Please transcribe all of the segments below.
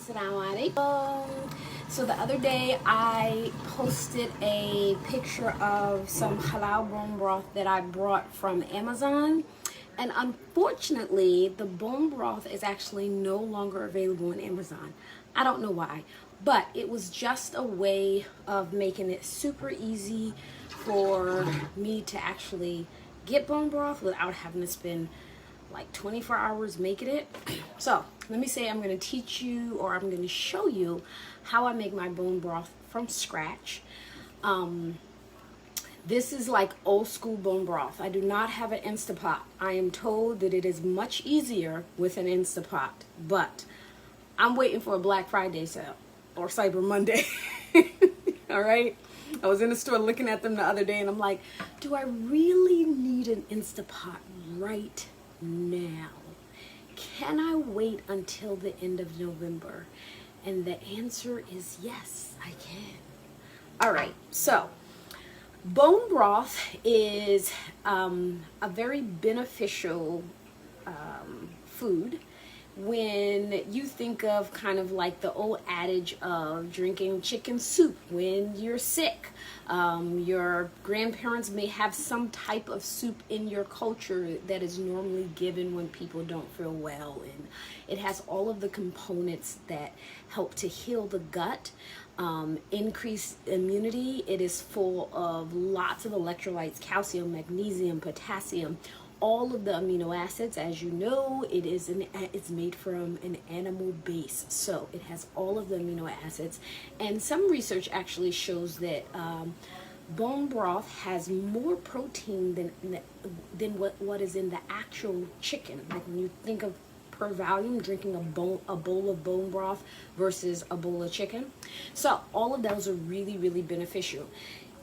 Assalamu alaikum. So the other day I posted a picture of some halal bone broth that I brought from Amazon, and unfortunately the bone broth is actually no longer available on Amazon. I don't know why, but it was just a way of making it super easy for me to actually get bone broth without having to spend like 24 hours making it. So let me say I'm going to teach you, or I'm going to show you how I make my bone broth from scratch. This is like old school bone broth. I do not have an Instapot. I am told that it is much easier with an Instapot, but I'm waiting for a Black Friday sale or Cyber Monday. All right. I was in the store looking at them the other day and I'm like, do I really need an Instapot right now? Can I wait until the end of November? And the answer is yes, I can. All right, so bone broth is a very beneficial food. When you think of kind of like the old adage of drinking chicken soup when you're sick, your grandparents may have some type of soup in your culture that is normally given when people don't feel well, and it has all of the components that help to heal the gut, increase immunity. It is full of lots of electrolytes, calcium, magnesium, potassium, all of the amino acids. As you know, it's made from an animal base, so it has all of the amino acids. And some research actually shows that bone broth has more protein than what is in the actual chicken. Like when you think of per volume, drinking a bowl of bone broth versus a bowl of chicken. So all of those are really, really beneficial.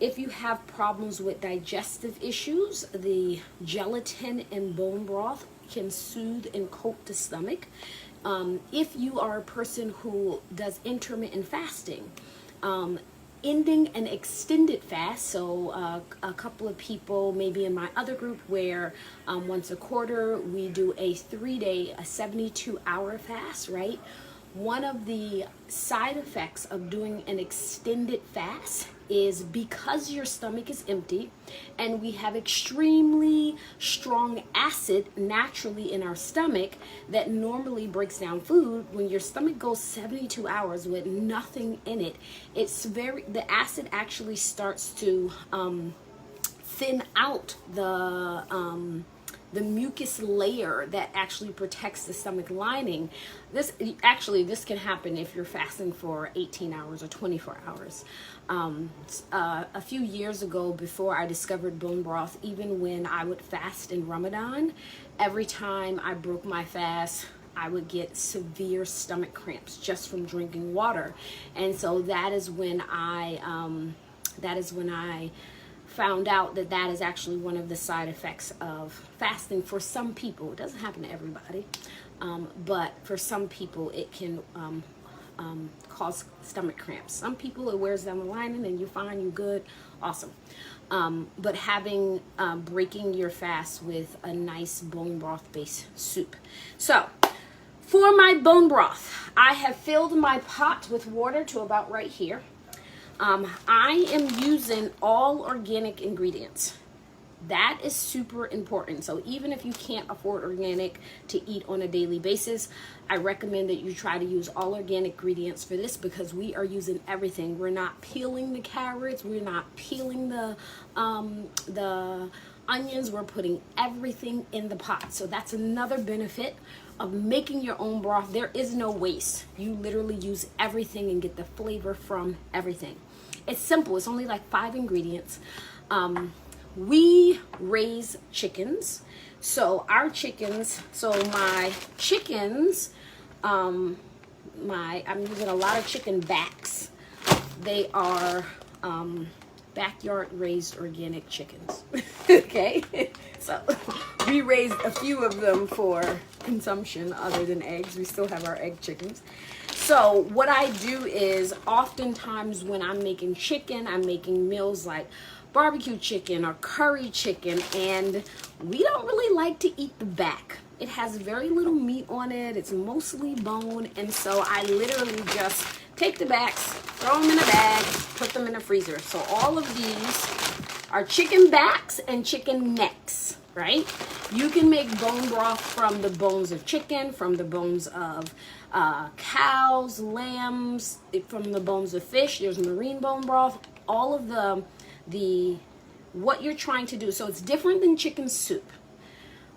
If you have problems with digestive issues, the gelatin in bone broth can soothe and coat the stomach. If you are a person who does intermittent fasting, ending an extended fast, so a couple of people maybe in my other group where once a quarter we do a 3-day, a 72-hour fast, right? One of the side effects of doing an extended fast is because your stomach is empty and we have extremely strong acid naturally in our stomach that normally breaks down food. When your stomach goes 72 hours with nothing in it, the acid actually starts to thin out the mucus layer that actually protects the stomach lining. This can happen if you're fasting for 18 hours or 24 hours. A few years ago, before I discovered bone broth, even when I would fast in Ramadan, every time I broke my fast, I would get severe stomach cramps just from drinking water. And so that is when I found out that is actually one of the side effects of fasting for some people. It doesn't happen to everybody, but for some people it can cause stomach cramps. Some people it wears down the lining and you're fine, you're good, awesome. But breaking your fast with a nice bone broth based soup. So for my bone broth, I have filled my pot with water to about right here. I am using all organic ingredients. That is super important. So even if you can't afford organic to eat on a daily basis, I recommend that you try to use all organic ingredients for this, because we are using everything. We're not peeling the carrots. We're not peeling the onions. We're putting everything in the pot. So that's another benefit of making your own broth. There is no waste. You literally use everything and get the flavor from everything. It's simple. It's only like 5 ingredients. We raise chickens. So my chickens, I'm using a lot of chicken backs. They are backyard raised organic chickens. Okay. So we raised a few of them for consumption other than eggs. We still have our egg chickens. So what I do is oftentimes when I'm making chicken, I'm making meals like barbecue chicken or curry chicken, and we don't really like to eat the back. it has very little meat on it. It's mostly bone. And so I literally just take the backs, throw them in a bag, put them in the freezer. So all of these are chicken backs and chicken necks, right? You can make bone broth from the bones of chicken, from the bones of cows, lambs, from the bones of fish. There's marine bone broth. All of the what you're trying to do. So it's different than chicken soup,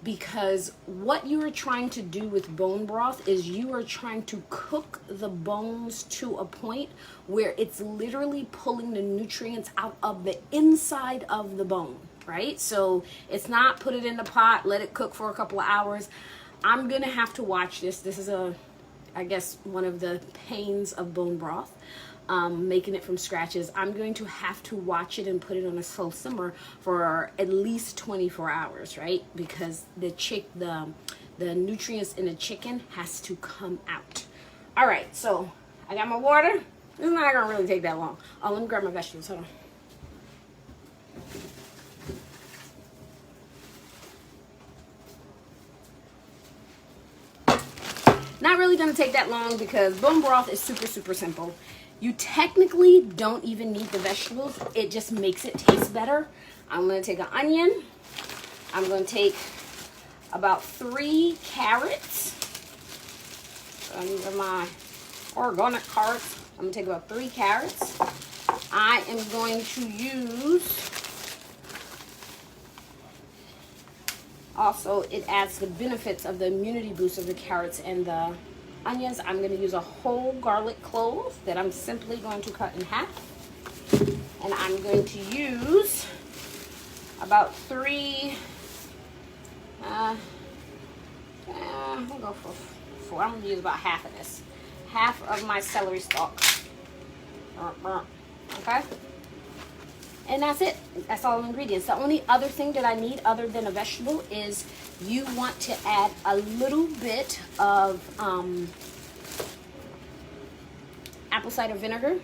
because what you are trying to do with bone broth is you are trying to cook the bones to a point where it's literally pulling the nutrients out of the inside of the bone, right? So it's not put it in the pot, let it cook for a couple of hours. I'm gonna have to watch this. This is I guess one of the pains of bone broth. Making it from scratch is I'm going to have to watch it and put it on a slow simmer for at least 24 hours, right? Because the nutrients in the chicken has to come out. All right, so I got my water. It's not gonna really take that long. Oh, let me grab my vegetables. Hold on. Not really gonna take that long because bone broth is super, super simple. You technically don't even need the vegetables. It just makes it taste better. I'm gonna take an onion. I'm gonna take about 3 carrots. These are my organic carrots. I'm gonna take about 3 carrots. I am going to use, also it adds the benefits of the immunity boost of the carrots and the onions. I'm going to use a whole garlic clove that I'm simply going to cut in half. And I'm going to use about 3, we'll go for 4. I'm going to use about half of this. Half of my celery stalk. Okay? And that's it. That's all the ingredients. The only other thing that I need other than a vegetable is you want to add a little bit of apple cider vinegar.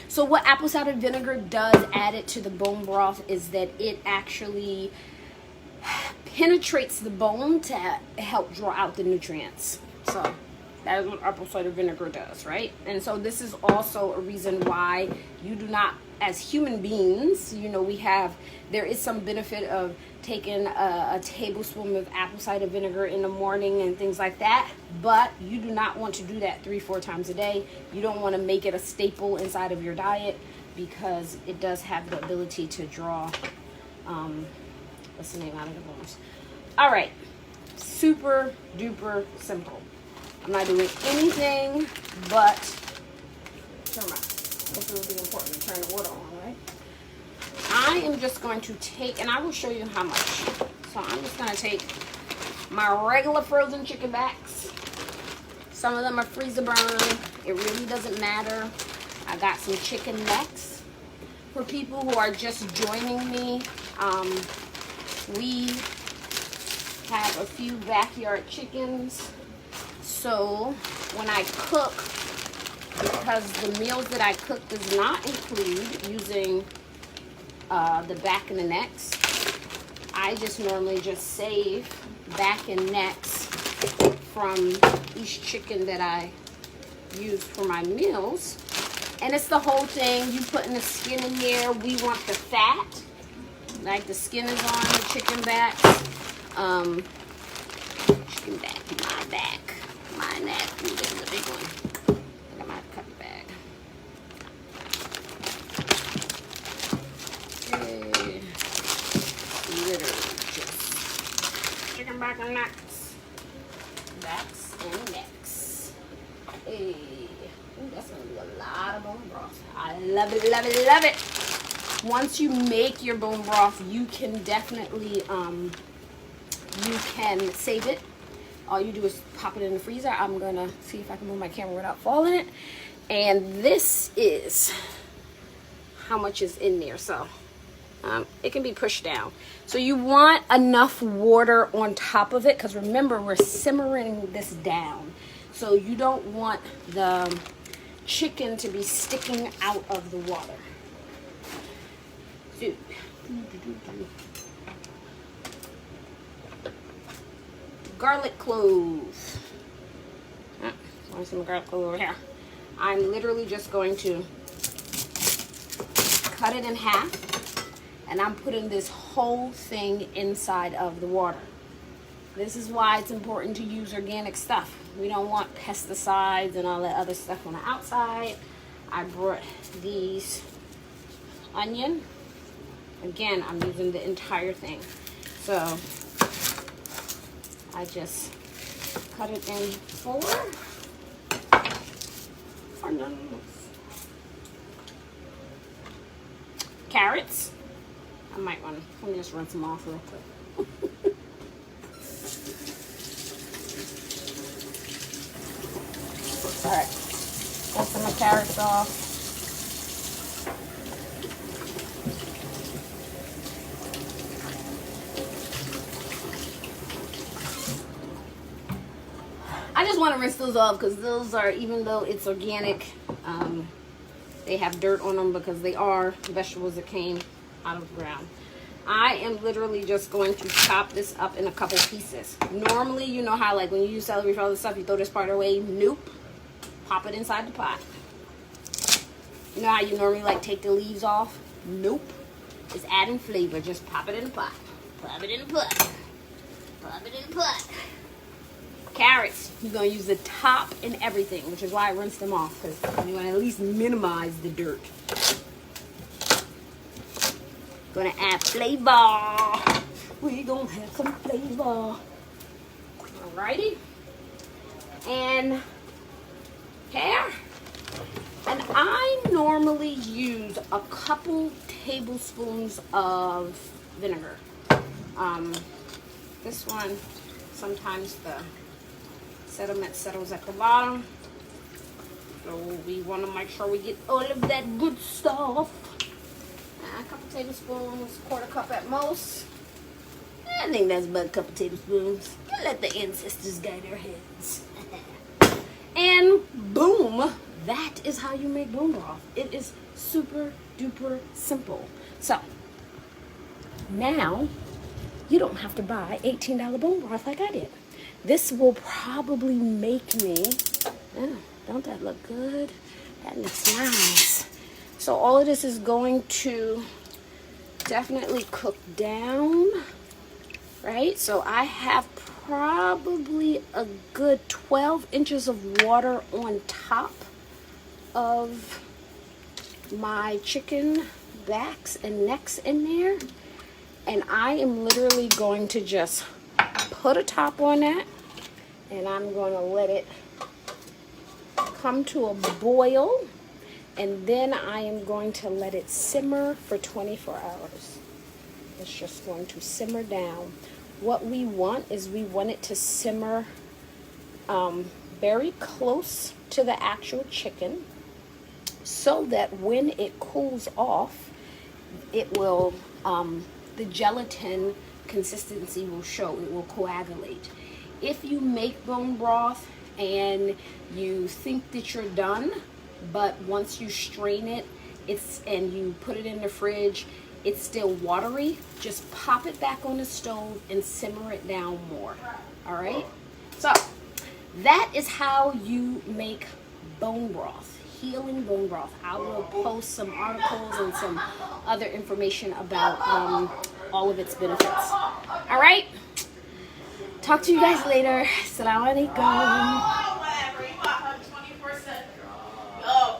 So what apple cider vinegar does added to the bone broth is that it actually penetrates the bone to help draw out the nutrients. So that is what apple cider vinegar does, right? And so this is also a reason why you do not, as human beings, you know, there is some benefit of taking a tablespoon of apple cider vinegar in the morning and things like that, but you do not want to do that 3-4 times a day. You don't want to make it a staple inside of your diet because it does have the ability to draw, what's the name, out of the bones. All right, super duper simple. I'm not doing anything but turn around. This will be important to turn the water on, right? I am just going to take, and I will show you how much. So I'm just going to take my regular frozen chicken backs. Some of them are freezer burn. It really doesn't matter. I got some chicken necks. For people who are just joining me, we have a few backyard chickens. So when I cook, because the meals that I cook does not include using the back and the necks, I just normally just save back and necks from each chicken that I use for my meals. And it's the whole thing. You putting the skin in there. We want the fat. Like the skin is on the chicken backs. Chicken back, my neck. Ooh, this is a big one. I think I might have cut the bag. Okay. Literally just chicken back and necks. Backs and necks. Hey. Ooh, that's gonna be a lot of bone broth. I love it, love it, love it. Once you make your bone broth, you can definitely you can save it. All you do is pop it in the freezer. I'm gonna see if I can move my camera without falling it. And this is how much is in there. So it can be pushed down. So you want enough water on top of it, because remember, we're simmering this down. So you don't want the chicken to be sticking out of the water. garlic clove. Want some garlic clove over here. I'm literally just going to cut it in half, and I'm putting this whole thing inside of the water. This is why it's important to use organic stuff. We don't want pesticides and all that other stuff on the outside. I brought these onion. Again, I'm using the entire thing. So I just cut it in four. Carrots. I might want to, let me just rinse them off real quick. Alright, rinsing my carrots off. I just want to rinse those off because those are, even though it's organic, they have dirt on them because they are vegetables that came out of the ground. I am literally just going to chop this up in a couple pieces. Normally, you know how like when you use celery for all this stuff, you throw this part away. Nope. Pop it inside the pot. You know how you normally like take the leaves off? Nope. It's adding flavor. Just pop it in the pot. Pop it in the pot. Pop it in the pot. Carrots, you're going to use the top and everything, which is why I rinsed them off, because you want to at least minimize the dirt. Going to add flavor. We're going to have some flavor. Alrighty. And hair. And I normally use a couple tablespoons of vinegar. This one, sometimes the sediment settles at the bottom, so we want to make sure we get all of that good stuff. A couple tablespoons, quarter cup at most. I think that's about a couple tablespoons. Let the ancestors guide our heads. And boom, that is how you make bone broth. It is super duper simple. So now you don't have to buy $18 bone broth like I did. This will probably make me, oh, don't that look good? That looks nice. So all of this is going to definitely cook down, right? So I have probably a good 12 inches of water on top of my chicken backs and necks in there. And I am literally going to just put a top on that, and I'm going to let it come to a boil, and then I am going to let it simmer for 24 hours. It's just going to simmer down. What we want is we want it to simmer very close to the actual chicken, so that when it cools off, it will, the gelatin consistency will show. It will coagulate. If you make bone broth and you think that you're done, but once you strain it, and you put it in the fridge, it's still watery, just pop it back on the stove and simmer it down more. All right, so that is how you make bone broth, healing bone broth. I will post some articles and some other information about all of its benefits. All right, talk to you guys later. Assalamu alaikum.